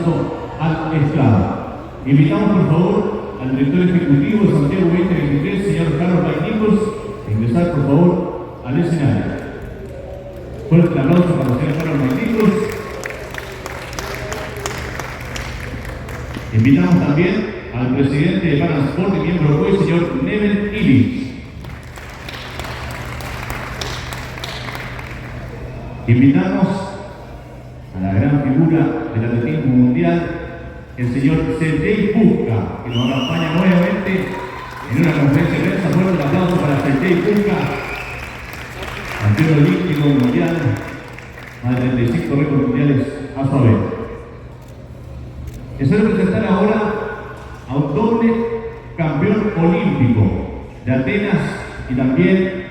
aplauso al estrado. Invitamos por favor al director ejecutivo de Santiago 2023, señor Carlos Magníficos, a ingresar por favor al escenario. Fuerte aplauso para el señor Carlos Magníficos. Invitamos también al presidente de Transporte y miembro hoy, señor Neven Illich. Invitamos a la gran figura del atletismo mundial, el señor Sergei Puska, que nos acompaña nuevamente en una conferencia de prensa. Fuerte el aplauso para Sergei Puska, campeón olímpico mundial, más de 35 récords mundiales a su haber. Deseo presentar ahora a un doble campeón olímpico de Atenas y también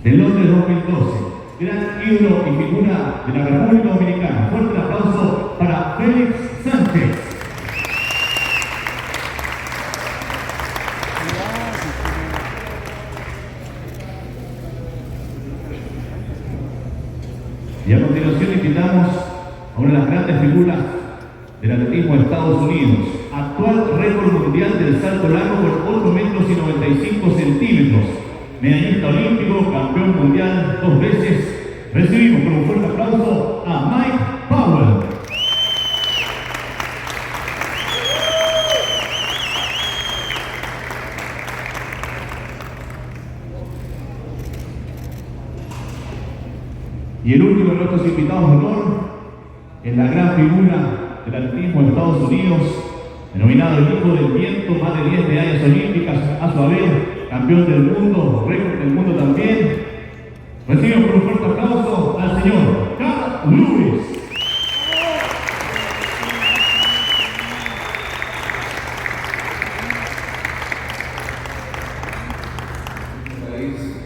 de Londres 2012. Gran ídolo y figura de la República Dominicana. Fuerte el aplauso para Félix Sánchez. Y a continuación invitamos a una de las grandes figuras del atletismo de Estados Unidos, actual récord mundial del salto largo por 8 metros y 95 centímetros, medallista olímpico, campeón mundial 2 veces. Recibimos con un fuerte aplauso a Mike Powell. Y el último de nuestros invitados de honor es la gran figura del atletismo de Estados Unidos, denominado el hijo del viento, más de 10 medallas olímpicas a su haber, campeón del mundo, récord del mundo también. Recibimos con un fuerte aplauso al señor Carl Lewis.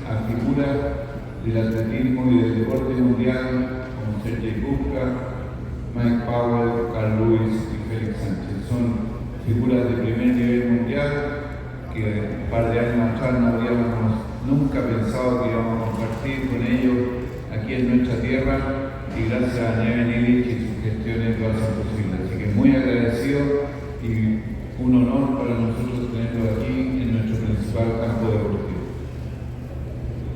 A figura del atletismo y del deporte mundial como Sergei Puska, Mike Powell, Carl Lewis y Félix Sánchez. Son figuras de primer nivel mundial que un par de años atrás no habríamos nunca pensado que íbamos a compartir con ellos aquí en nuestra tierra, y gracias a Neven Illich y sus gestiones lo hacen posible. Así que muy agradecido y un honor para nosotros tenerlos aquí en nuestro principal campo deportivo.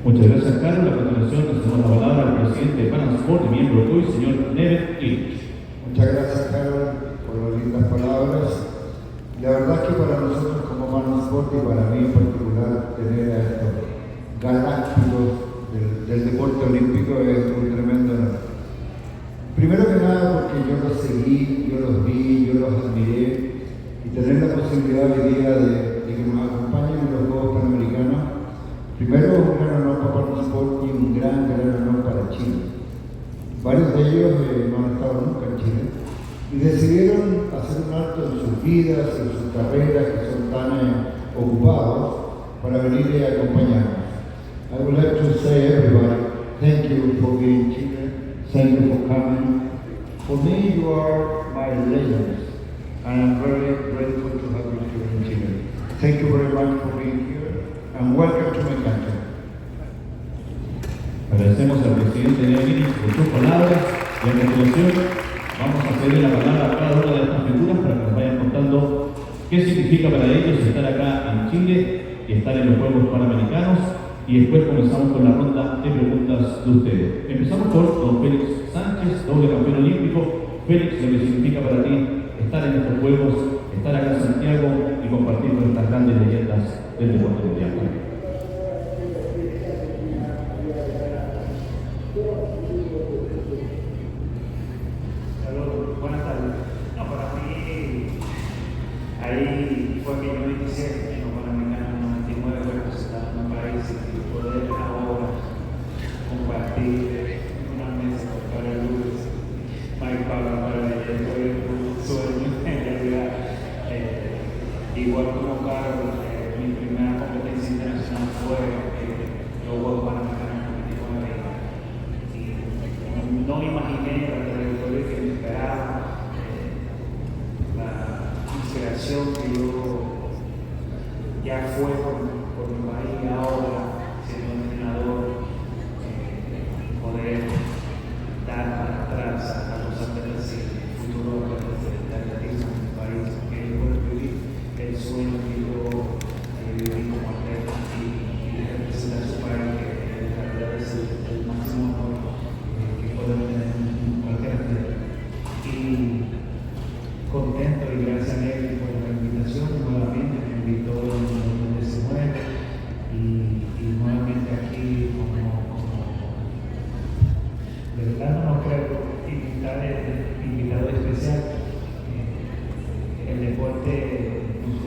Muchas gracias, Carlos. A continuación le damos la palabra al presidente de Transporte y miembro hoy, señor Neven Illich. Muchas gracias, Carlos, por las lindas palabras. La verdad es que para nosotros como Transporte y para mí en particular, tener a estos galácticos del deporte olímpico es un tremendo honor. Primero que nada porque yo los seguí, yo los vi, yo los admiré, y tener la posibilidad hoy día de que nos acompañen en los Jogos Pan-Americanos, primero es un gran honor para Transporte y un gran honor para Chile. Varios de ellos no han estado nunca en Chile y decidieron hacer un alto en sus vidas, en sus carreras, que son tan ocupados, para venir y acompañarnos. I would like to say everybody, thank you for being Chile, thank you for coming. For me, you are my legends, and I'm very grateful to have you here in Chile. Thank you very much for being here, and welcome to my country. Agradecemos al presidente Neven Illich por sus palabras, y a continuación vamos a ceder la palabra a cada una de estas figuras para que nos vayan contando qué significa para ellos estar acá en Chile y estar en los Juegos Panamericanos, y después comenzamos con la ronda de preguntas de ustedes. Empezamos por don Félix Sánchez, doble campeón olímpico. Félix, lo que significa para ti estar en estos Juegos, estar acá en Santiago y compartir con estas grandes leyendas del deporte mundial. Buenas tardes. No, para mí, ahí fue que yo me inicié en los Panamericanos 99, representando un país, y poder ahora compartir una mesa con Carl Lewis, Mike Powell, para ella fue un sueño en realidad. Igual como Carlos, mi primera competencia internacional fue los Jogos Pan-Americanos 99, y no imaginé la trayectoria que me esperaba, la inspiración que yo ya fue por mi país ahora, siendo entrenador, poder dar para atrás a los atletas y el futuro de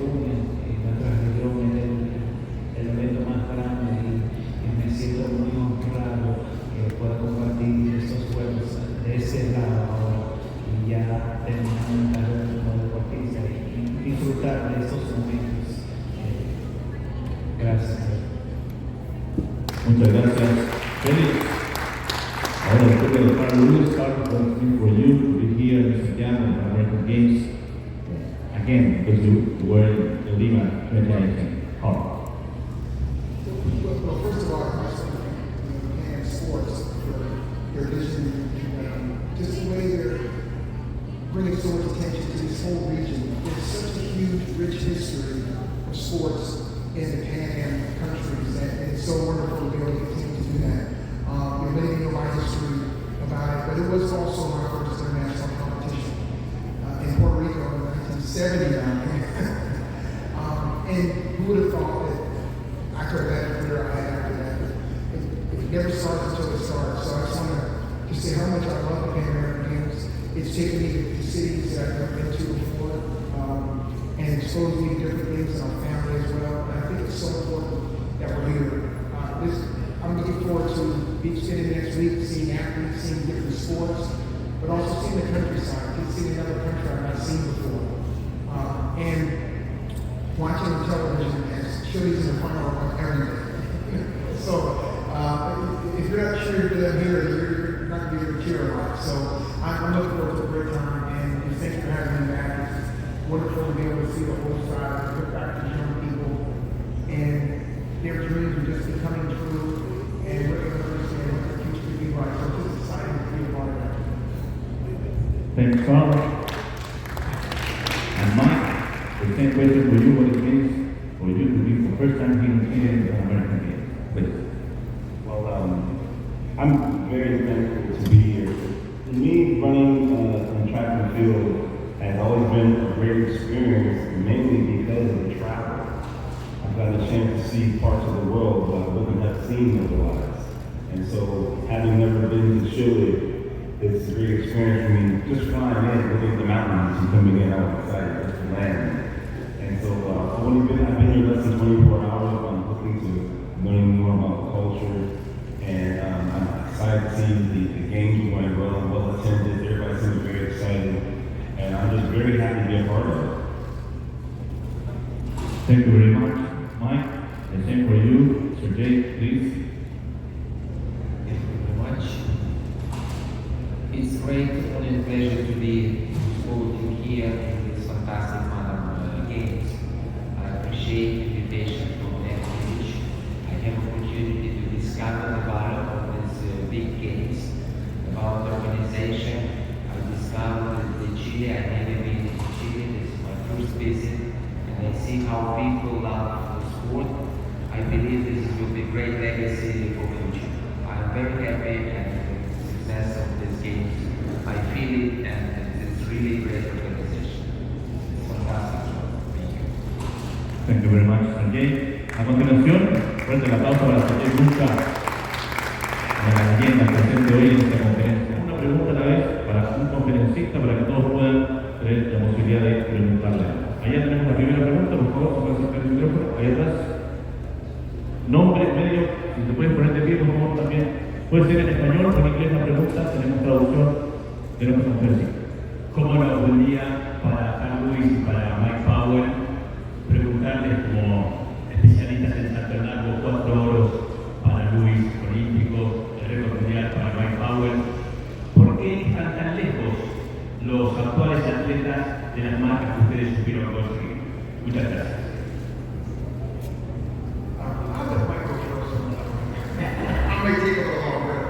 une nuestras regiones, el evento más grande, y me siento muy honrado que pueda compartir estos juegos de ese lado ahora y ya terminar mi carrera como deportista y disfrutar de estos momentos. Gracias. Muchas gracias, Félix. Ahora el toque de Carlos Luis, for you to be here in Santiago in the American Games again because you were in Lima 2018. Well, first of all, I must thank sports for their vision and just the way they're bringing so much attention to this whole region. There's such a huge, rich history of sports in the Pan-Am countries, and it's so wonderful to be able to continue to do that. Many of you know my history about it, but it was also my first international competition in Puerto Rico in 1979. And who would have thought that I could have had a career I had after that? But it never starts until it starts. So I just want to say how much I love the Pan American Games. It's taken me to cities that I've never been to before, and exposed me to different things in our family as well. And I think it's so important that we're here. I'm looking forward to spending the next week seeing athletes, seeing different sports, but also seeing the countryside, seeing another country I've not seen before. And watching on television as Chile's in the final every day. So if you're not cheering for them here, you're not going to be able to cheer a lot. So I'm looking forward to a great time, and thank you for having me back. It's wonderful to be able to see the whole side, look back to young people, and their dreams are just becoming true, and we're able to understand what their future could be like. So it's just exciting to be a part of that. Thanks, Carl. And Mike, the same question for you, what it means for you to be for the first time here in the American Games. Please. Well, I'm very thankful to be here. To me, running on track and field has always been a great experience, mainly because of the travel. I've got a chance to see parts of the world that I wouldn't have seen otherwise. And so, having never been to Chile, it's a great experience for me. Just flying in, looking at the mountains and coming in, I'm excited just to land. And so, I've been here less than 24 hours. I'm looking to learn more about the culture. And I'm excited to see the games going well attended. Everybody seems very excited. And I'm just very happy to be a part of it. Thank you very much, Mike. The same for you, Sergey, please. Thank you very much. It's great and a pleasure to be supporting here in this fantastic Madam Games. I appreciate the invitation from NPH. I have an opportunity to discover the value of these big games, about the organization. I discovered that Chile, I've never been to Chile, this is my first visit, and I see how people love the sport. I believe this will be a great legacy for the future. I'm very happy and the success of these games. I feel it, and it's really great organization. It's fantastic. Thank you. Thank you very much, Sergey. A continuación, fuerte el aplauso para Sergey Busca, de la leyenda presente hoy en esta conferencia. Una pregunta a la vez para un conferencista para que todos puedan tener la posibilidad de preguntarle. Allá tenemos la primera pregunta, por favor, se puede acercar el micrófono, ahí atrás. Nombre, medio, si se pueden poner de pie, por favor, también. Puede ser en español o en inglés la pregunta, tenemos traducción de nuestra conferencia. ¿Cómo era un día para Carl Luis y para Mike Powell preguntarles como especialistas en San Bernardo, 4 oros para Luis, olímpico, el récord mundial para Mike Powell? ¿Por qué están tan lejos los actuales atletas de las marcas que ustedes supieron conseguir? Muchas gracias. I'll let Michael throw some. I may take a long break.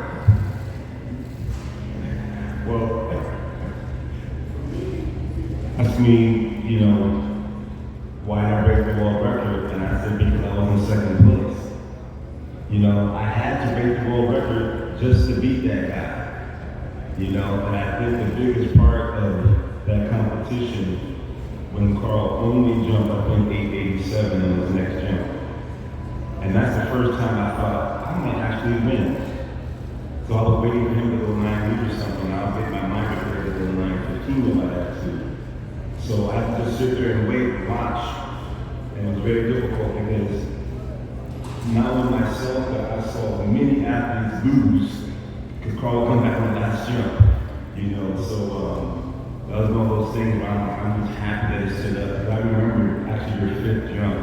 Well, asked me, why did I break the world record? And I said, because I was in second place. I had to break the world record just to beat that guy. And I think the biggest part of that competition, when Carl only jumped, I think, 887 in his next jump. And that's the first time I thought, I might actually win. So I was waiting for him to go 9 meters or something. I was getting my mind prepared to go 9:15 if I had to. So I had to just sit there and wait and watch. And it was very difficult because not only myself, but I saw many athletes lose because Carl come back on the last jump. You know, so that was one of those things where I'm just happy that it stood up. Because I remember actually your fifth jump,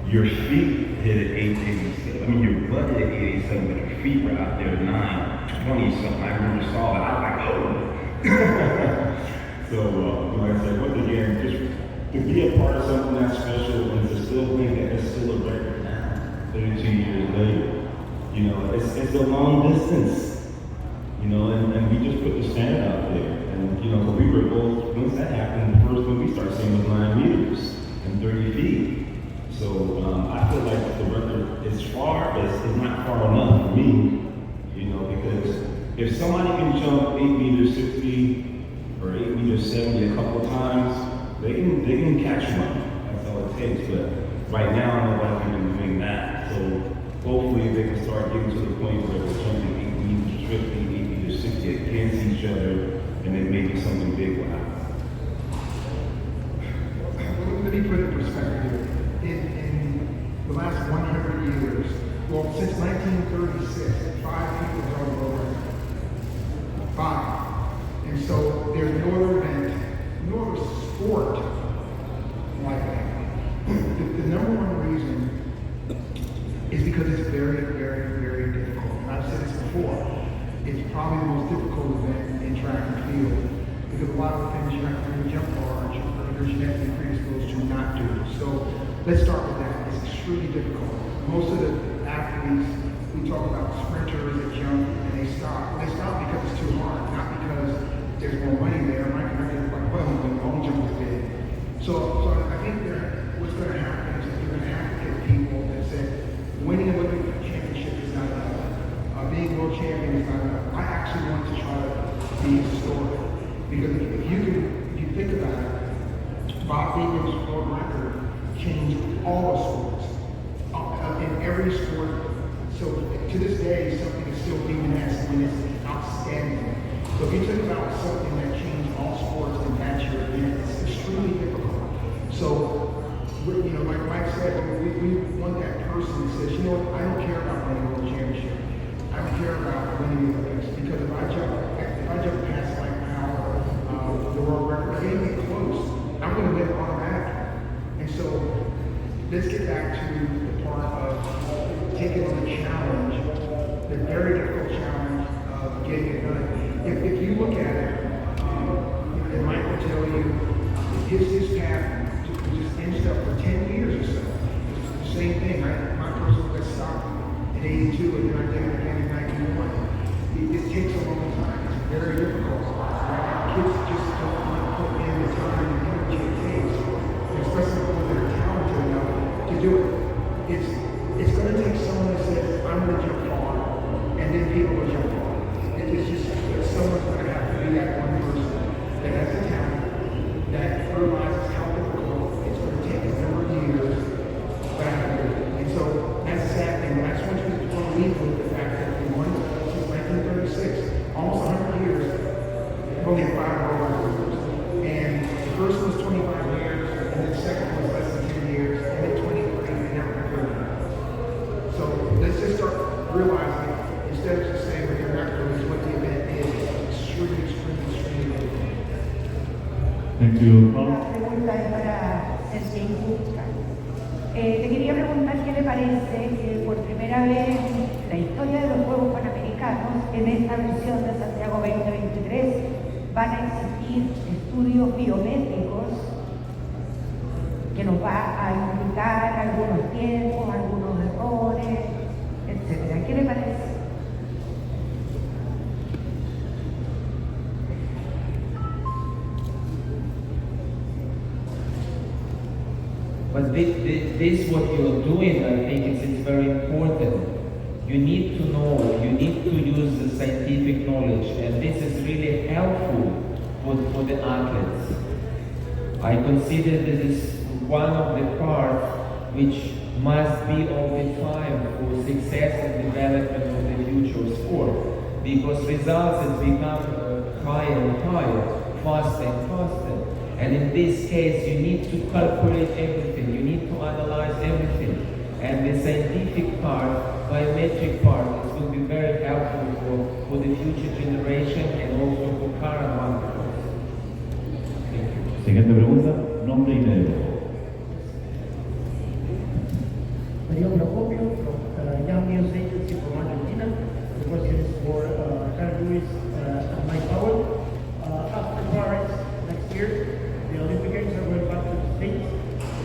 your feet hit at 887. I mean, your butt hit at 887, but your feet were out there at 920 something. I remember saw that. I was like, oh. So, like I said, once again, just to be a part of something that's special and to still think that it's still a record now, 32 years later. You know, it's a long distance. You know, and we just put the standard out there. And, you know, we were both, once that happened, the first one we started seeing was 9 meters and 30 feet. So I feel like the record is far, but it's not far enough for me, you know, because if somebody can jump 8 meters 60 or 8 meters 70 a couple of times, they can catch one. That's all it takes. But right now, nobody's even doing that. So hopefully they can start getting to the point where they're jumping 8 meters 50, 8 meters 60 against each other, and then maybe something big will happen. Let me put it in perspective. In the last 100 years, well, since 1936, 5 people have gone over 5. And so there's no other event, no other sport like that. The number one reason is because it's very, very, very difficult. And I've said this before. It's probably the most difficult event in track and field because a lot of the things you have to do jump large or you're genetically predisposed to not do. So let's start with that. It's extremely difficult. Most of the athletes, we talk about sprinters that jump and they stop. They stop because it's too hard, not because there's more money there. Mike and I get quite well, but the long jump is big. So I think that what's going to happen is that you're going to have to get people that say winning a Olympic championship is not enough. Being world champion is not enough. I actually want to try to be historic because if you think about it, Bob Ingram's world record changed all the sports. In every sport, so to this day, something is still deemed as when it's outstanding. So if you think about something that changed all sports and that's your event, it's extremely difficult. So, you know, like Mike said, we want that person that says, you know what, I don't care about winning a world championship. I don't care about winning the Olympics because if I jump past Mike Powell, the world record, I ain't get close. I'm going to win automatically. And so let's get back to the part of taking on the challenge, the very difficult challenge of getting it done. If you look at it, and Mike will tell you, his path just ended up for 10 years or so. It's the same thing. My person got stopped in 82 and then I did it again in 91. It takes a long time. It's very difficult. Right? Kids just don't want to put in the time and energy it takes, especially when they're talented enough to do it. It's going to take someone that says, I'm going to jump far, and then people will jump far. It's just that someone's going to have to be that one person that has the talent, that realizes how difficult it's going to take a number of years, but I have to do it. And so that's the sad thing. I just want you to leave with the fact that we won since 1936, almost 100 years, only 5 world records. And the first one was 25 years, and then the second one was less than 10 years, and then 23, and now we're 30. So let's just start realizing, instead of just saying what the record is, what the event is, it's extremely, extremely, extremely difficult. Thank you, Paul. La pregunta es para Félix. Te quería preguntar qué le parece que por primera vez en la historia de los Juegos Panamericanos, en esta versión de Santiago 2023, van a existir estudios biométricos que nos va a indicar algunos tiempos, algunos errores, etc. ¿Qué le parece? But this what you're doing, I think it's very important. You need to know, you need to use the scientific knowledge, and this is really helpful for the athletes. I consider this is one of the parts which must be all the time for success and development of the future of sport, because results have become higher and higher, faster and faster. And in this case, you need to calculate everything, you need to analyze everything. And the scientific part, biometric part, is will be very helpful for the future generation and also for current one. Thank you. Siguiente pregunta, nombre y medio. Mario Procopio from Young News Agency from Argentina. The question is for Carl Lewis and Mike Powell. After Paris next year, the Olympic Games are going back to the States,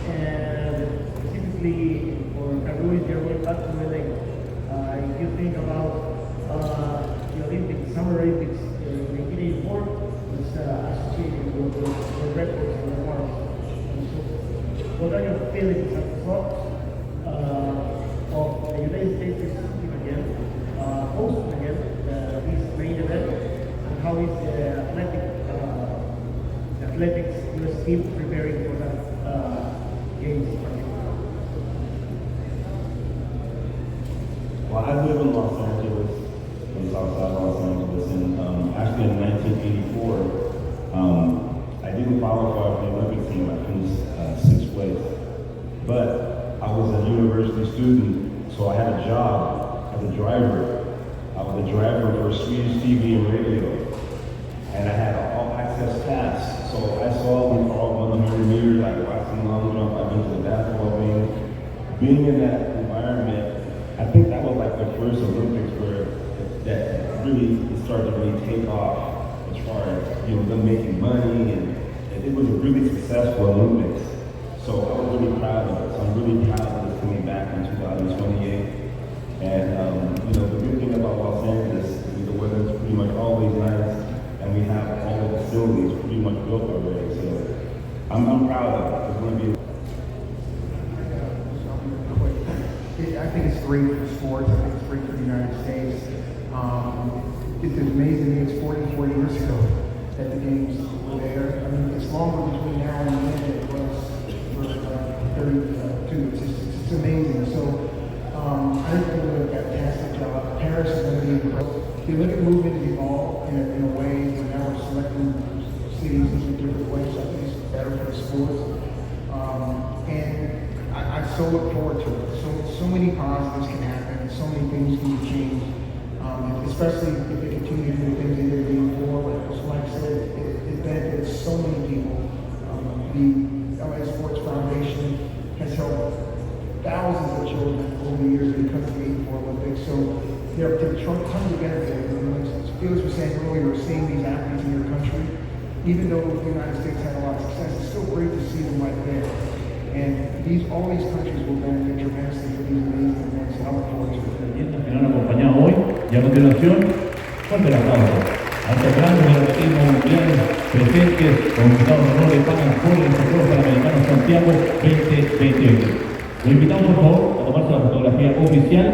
and specifically for Carl Lewis, they're going back to LA. If you think about the Olympics, Summer Olympics, 1984 was associated with records and remarks. So, what are your feelings and thoughts of the United States receiving again, hosting again this main event, and how is the athletics US team preparing for that games? Well, I live in Los Angeles, in Southside Los Angeles, and actually in 1984, I didn't qualify for the Olympic team. I finished 6th place, but I was a university student, so I had a job as a driver. I was a driver for Swedish TV and radio, and I had an all-access pass. So I saw them all 100 meters, like watching long jump. I've been to the basketball games. Being in that environment, I think that was like the first Olympics where that really started to really take off as far as them making money, and it was a really successful Olympics. So I was really proud of it. So I'm really proud of this coming back in 2028. And the good thing about Los Angeles is the weather's pretty much always nice, and we have all the facilities pretty much built already. So I'm proud of it. It's going to be. I think it's great for sports. I think it's great for the United States. It's amazing to me. It's 44 years ago that the games were there. I mean, it's longer between now and then than it was for 32. It's amazing. So I think they're doing a fantastic job. Paris is going to be incredible. The Olympic movement has evolved in a way where now we're selecting cities in different ways. So I think it's better for the sports. And I so look forward to it. So many positives can happen. So many things can change. Especially if they continue to do the things that they're doing forward. So like I said, it benefits so many people. The LA Sports Foundation has helped thousands of children over the years because of the 84 Olympics. So there are tons of benefits. As Felix was saying earlier, we're seeing these athletes in your country. Even though the United States had a lot of success, it's still great to see them right there. And all these countries will benefit tremendously from these amazing events, and I look forward to it. Que nos han acompañado hoy, y a continuación, fuerte el aplauso a estos grandes atletismo mundiales presentes con invitados de honor de por el Jogos Pan-Americanos Santiago 2028. Lo invitamos por favor a tomarse la fotografía oficial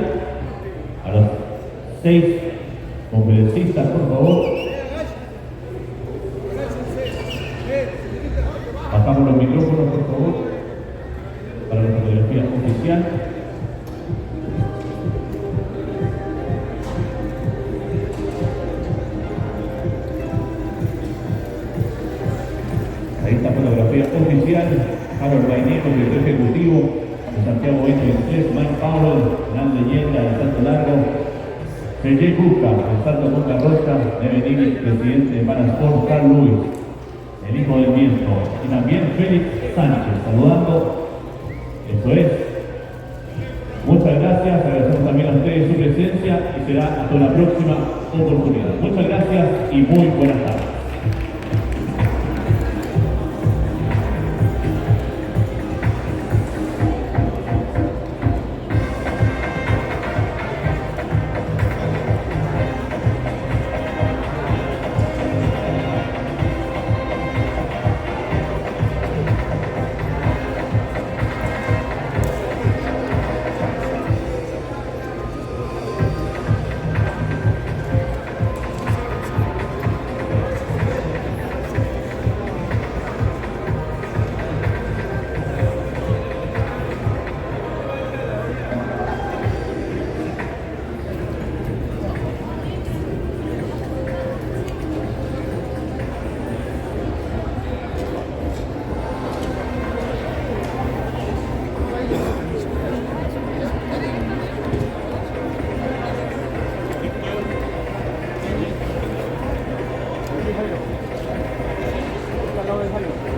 a los 6 conferencistas, por favor. Pasamos los micrófonos, por favor, para la fotografía oficial. Ahí está la fotografía oficial. Harold Bainero, director ejecutivo de Santiago 2023, Mike Powell, gran leyenda del salto largo, Félix Sánchez, el salto con carroza, Neville, presidente de Parasport, Carl Lewis, el hijo del viento, y también Félix Sánchez, saludando. Eso es. Muchas gracias, agradecemos también a ustedes su presencia y será hasta una próxima oportunidad. Muchas gracias y muy buenas tardes. Hollywood.